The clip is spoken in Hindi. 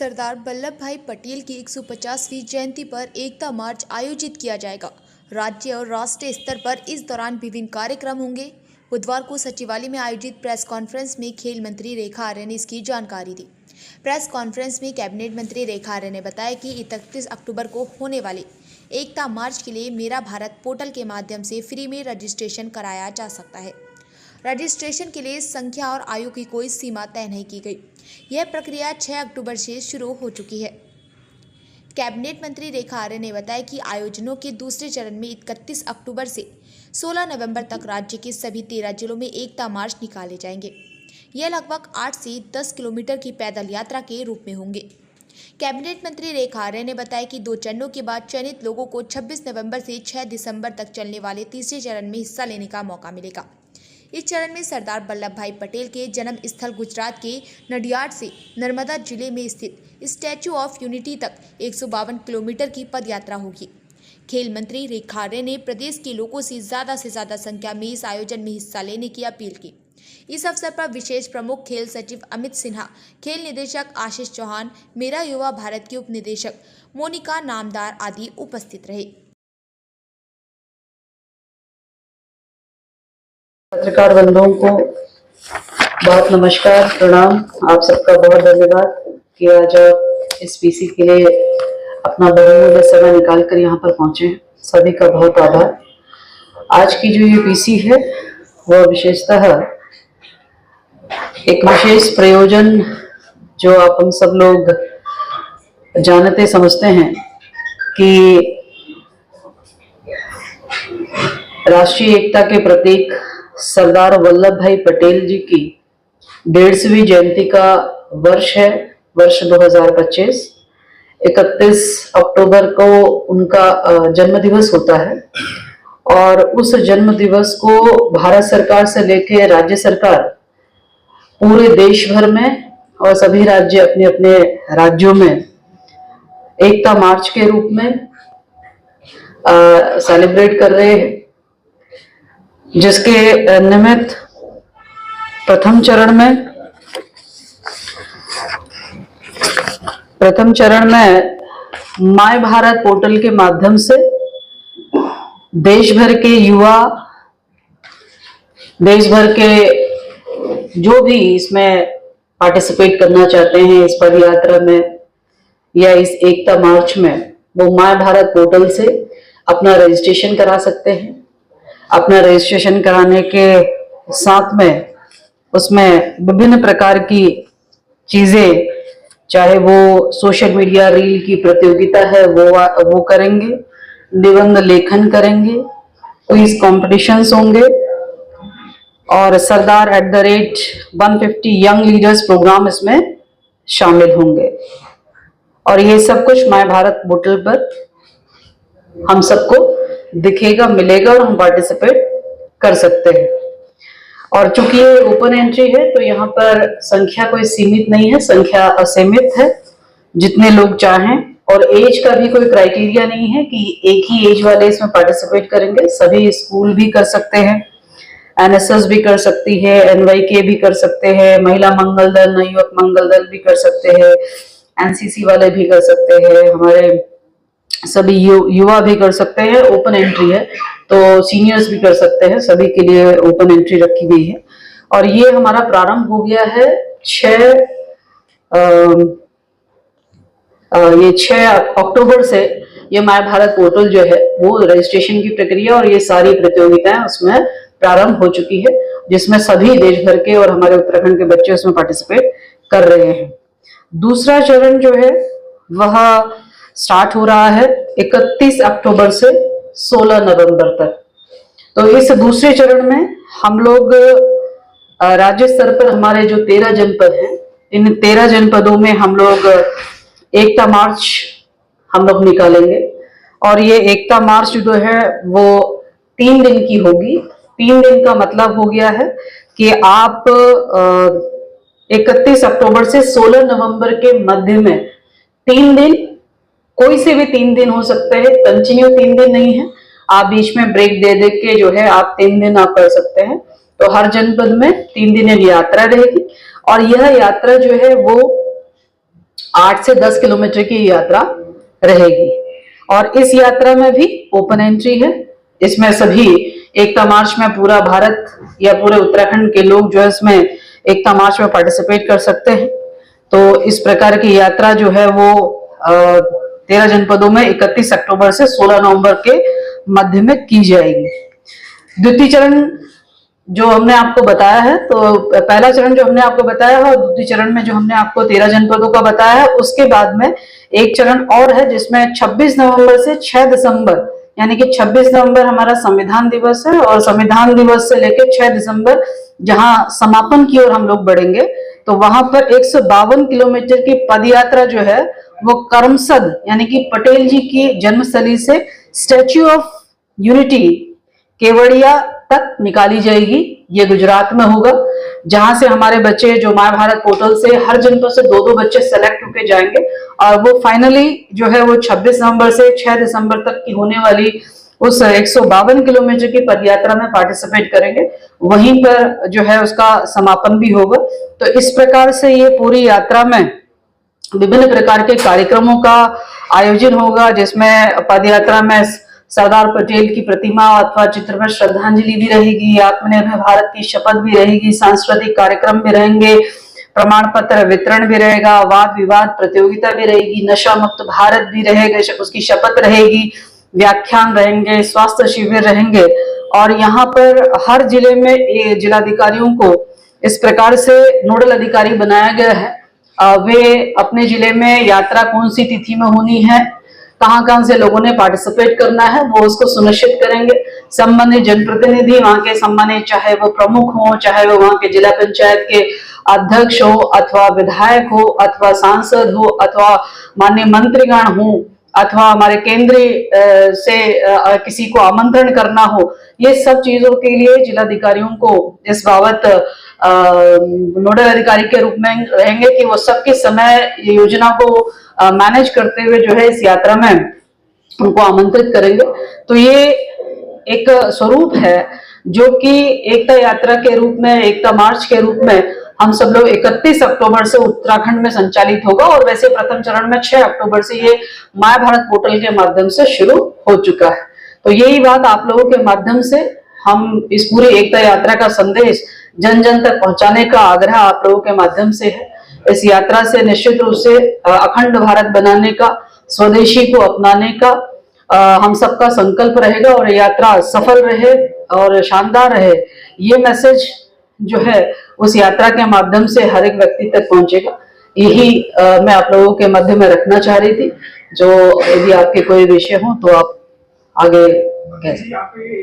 सरदार वल्लभ भाई पटेल की 150वीं जयंती पर एकता मार्च आयोजित किया जाएगा। राज्य और राष्ट्रीय स्तर पर इस दौरान विभिन्न कार्यक्रम होंगे। बुधवार को सचिवालय में आयोजित प्रेस कॉन्फ्रेंस में खेल मंत्री रेखा आर्य ने इसकी जानकारी दी। प्रेस कॉन्फ्रेंस में कैबिनेट मंत्री रेखा आर्य ने बताया कि 31 अक्टूबर को होने वाले एकता मार्च के लिए मेरा भारत पोर्टल के माध्यम से फ्री में रजिस्ट्रेशन कराया जा सकता है। रजिस्ट्रेशन के लिए संख्या और आयु की कोई सीमा तय नहीं की गई। यह प्रक्रिया 6 अक्टूबर से शुरू हो चुकी है। कैबिनेट मंत्री रेखा आर्य ने बताया कि आयोजनों के दूसरे चरण में 31 अक्टूबर से 16 नवंबर तक राज्य के सभी 13 जिलों में एकता मार्च निकाले जाएंगे। यह लगभग 8 से 10 किलोमीटर की पैदल यात्रा के रूप में होंगे। कैबिनेट मंत्री रेखा आर्य ने बताया कि 2 चरणों के बाद चयनित लोगों को 26 नवंबर से 6 दिसंबर तक चलने वाले तीसरे चरण में हिस्सा लेने का मौका मिलेगा। इस चरण में सरदार वल्लभ भाई पटेल के जन्म स्थल गुजरात के नडियाड से नर्मदा जिले में स्थित स्टैच्यू ऑफ यूनिटी तक 152 किलोमीटर की पदयात्रा होगी। खेल मंत्री रेखा आर्य ने प्रदेश के लोगों से ज़्यादा संख्या में इस आयोजन में हिस्सा लेने की अपील की। इस अवसर पर विशेष प्रमुख खेल सचिव अमित सिन्हा, खेल निदेशक आशीष चौहान, मेरा युवा भारत के उप निदेशक मोनिका नामदार आदि उपस्थित रहे। पत्रकार बंधुओं को बहुत नमस्कार, प्रणाम। आप सबका बहुत धन्यवाद कि आज आप इस पीसी के लिए अपना बहुमूल्य समय निकाल कर यहाँ पर पहुंचे। सभी का बहुत आभार। आज की जो ये पीसी है वह विशेषतः एक विशेष प्रयोजन जो आप हम सब लोग जानते समझते हैं कि राष्ट्रीय एकता के प्रतीक सरदार वल्लभ भाई पटेल जी की 150वीं जयंती का वर्ष है, वर्ष 2025। 31 अक्टूबर को उनका जन्म दिवस होता है और उस जन्म दिवस को भारत सरकार से लेकर राज्य सरकार पूरे देश भर में और सभी राज्य अपने अपने राज्यों में एकता मार्च के रूप में सेलिब्रेट कर रहे हैं, जिसके निमित्त प्रथम चरण में माय भारत पोर्टल के माध्यम से देश भर के युवा, देश भर के जो भी इसमें पार्टिसिपेट करना चाहते हैं इस पदयात्रा में या इस एकता मार्च में, वो माय भारत पोर्टल से अपना रजिस्ट्रेशन करा सकते हैं। अपना रजिस्ट्रेशन कराने के साथ में उसमें विभिन्न प्रकार की चीजें, चाहे वो सोशल मीडिया रील की प्रतियोगिता है वो करेंगे, निबंध लेखन करेंगे, क्विज कॉम्पिटिशन्स होंगे और सरदार @150 यंग लीडर्स प्रोग्राम इसमें शामिल होंगे। और ये सब कुछ माय भारत पोर्टल पर हम सबको दिखेगा, मिलेगा और हम पार्टिसिपेट कर सकते हैं। और चूंकि ये ओपन एंट्री है तो यहाँ पर संख्या कोई सीमित नहीं है, संख्या असीमित है, जितने लोग चाहें। और एज का भी कोई क्राइटेरिया नहीं है कि एक ही एज वाले इसमें पार्टिसिपेट करेंगे। सभी स्कूल भी कर सकते हैं, एनएसएस भी कर सकती है, एनवाईके भी कर सकते हैं, महिला मंगल दल, युवक मंगल दल भी कर सकते हैं, एनसीसी वाले भी कर सकते हैं, हमारे सभी युवा भी कर सकते हैं। ओपन एंट्री है तो सीनियर्स भी कर सकते हैं, सभी के लिए ओपन एंट्री रखी गई है। और ये हमारा प्रारंभ हो गया है 6 अक्टूबर से। ये माय भारत पोर्टल जो है वो रजिस्ट्रेशन की प्रक्रिया और ये सारी प्रतियोगिताएं उसमें प्रारंभ हो चुकी है, जिसमें सभी देश भर के और हमारे उत्तराखंड के बच्चे उसमें पार्टिसिपेट कर रहे हैं। दूसरा चरण जो है वह स्टार्ट हो रहा है 31 अक्टूबर से 16 नवंबर तक। तो इस दूसरे चरण में हम लोग राज्य स्तर पर हमारे जो 13 जनपद हैं, इन 13 जनपदों में हम लोग एकता मार्च हम लोग निकालेंगे। और ये एकता मार्च जो है वो 3 दिन की होगी। 3 दिन का मतलब हो गया है कि आप 31 अक्टूबर से 16 नवंबर के मध्य में 3 दिन, कोई से भी 3 दिन हो सकते हैं, कंटिन्यू 3 दिन नहीं है। आप बीच में ब्रेक दे दे के जो है आप 3 दिन आप कर सकते हैं। तो हर जनपद में 3 दिन यात्रा रहेगी और यह यात्रा जो है वो 8 से 10 किलोमीटर की यात्रा रहेगी। और इस यात्रा में भी ओपन एंट्री है। इसमें सभी एकता मार्च में पूरा भारत या पूरे उत्तराखंड के लोग जो है इसमें एकता मार्च में पार्टिसिपेट कर सकते हैं। तो इस प्रकार की यात्रा जो है वो 13 जनपदों में 31 अक्टूबर से 16 नवंबर के मध्य में की जाएगी। द्वितीय चरण जो हमने आपको बताया है, तो पहला चरण जो हमने आपको बताया है और द्वितीय चरण में जो हमने आपको 13 जनपदों का बताया है, उसके बाद में एक चरण और है जिसमें 26 नवंबर से 6 दिसंबर, यानी कि 26 नवंबर हमारा संविधान दिवस है और संविधान दिवस से लेकर 6 दिसंबर जहां समापन की ओर हम लोग बढ़ेंगे, तो वहां पर 152 किलोमीटर की पद यात्रा जो है वो करमसद यानी कि पटेल जी की जन्मस्थली से स्टैच्यू ऑफ यूनिटी केवड़िया तक निकाली जाएगी। ये गुजरात में होगा, जहां से हमारे बच्चे जो माय भारत पोर्टल से हर जनपद से 2-2 बच्चे सेलेक्ट होके जाएंगे और वो फाइनली जो है वो 26 नवंबर से 6 दिसंबर तक की होने वाली उस 152 किलोमीटर की पदयात्रा में पार्टिसिपेट करेंगे। वहीं पर जो है उसका समापन भी होगा। तो इस प्रकार से ये पूरी यात्रा में विभिन्न प्रकार के कार्यक्रमों का आयोजन होगा, जिसमें पदयात्रा में सरदार पटेल की प्रतिमा अथवा चित्र पर श्रद्धांजलि भी रहेगी, आत्मनिर्भर भारत की शपथ भी रहेगी, सांस्कृतिक कार्यक्रम भी रहेंगे, प्रमाण पत्र वितरण भी रहेगा, वाद विवाद प्रतियोगिता भी रहेगी, नशा मुक्त भारत भी रहेगा, उसकी शपथ रहेगी, व्याख्यान रहेंगे, स्वास्थ्य शिविर रहेंगे। और यहाँ पर हर जिले में जिलाधिकारियों को इस प्रकार से नोडल अधिकारी बनाया गया है। वे अपने जिले में यात्रा कौन सी तिथि में होनी है, कहां से लोगों ने पार्टिसिपेट करना है, वो उसको सुनिश्चित करेंगे। संबंधित जनप्रतिनिधि वहां के संबंधित, चाहे वो प्रमुख हो, चाहे वो वहां के जिला पंचायत के अध्यक्ष हो अथवा विधायक हो अथवा सांसद हो अथवा माननीय मंत्रीगण हो अथवा हमारे केंद्रीय से किसी को आमंत्रण करना हो, ये सब चीजों के लिए जिलाधिकारियों को इस बाबत नोडल अधिकारी के रूप में रहेंगे कि वो सबके समय योजना को मैनेज करते हुए जो है इस यात्रा में उनको आमंत्रित करेंगे। तो ये एक स्वरूप है जो कि एकता यात्रा के रूप में, एकता मार्च के रूप में हम सब लोग 31 अक्टूबर से उत्तराखंड में संचालित होगा। और वैसे प्रथम चरण में 6 अक्टूबर से ये माय भारत पोर्टल के माध्यम से शुरू हो चुका है। तो यही बात आप लोगों के माध्यम से हम इस पूरी एकता यात्रा का संदेश जन जन तक पहुंचाने का आग्रह आप लोगों के माध्यम से है। इस यात्रा से निश्चित रूप से अखंड भारत बनाने का, स्वदेशी को अपनाने का हम सबका संकल्प रहेगा और यात्रा सफल रहे और शानदार रहे, ये मैसेज जो है उस यात्रा के माध्यम से हर एक व्यक्ति तक पहुंचेगा। यही मैं आप लोगों के मध्य में रखना चाह रही थी। जो यदि आपके कोई विषय हो तो आप आगे कह सकते हैं।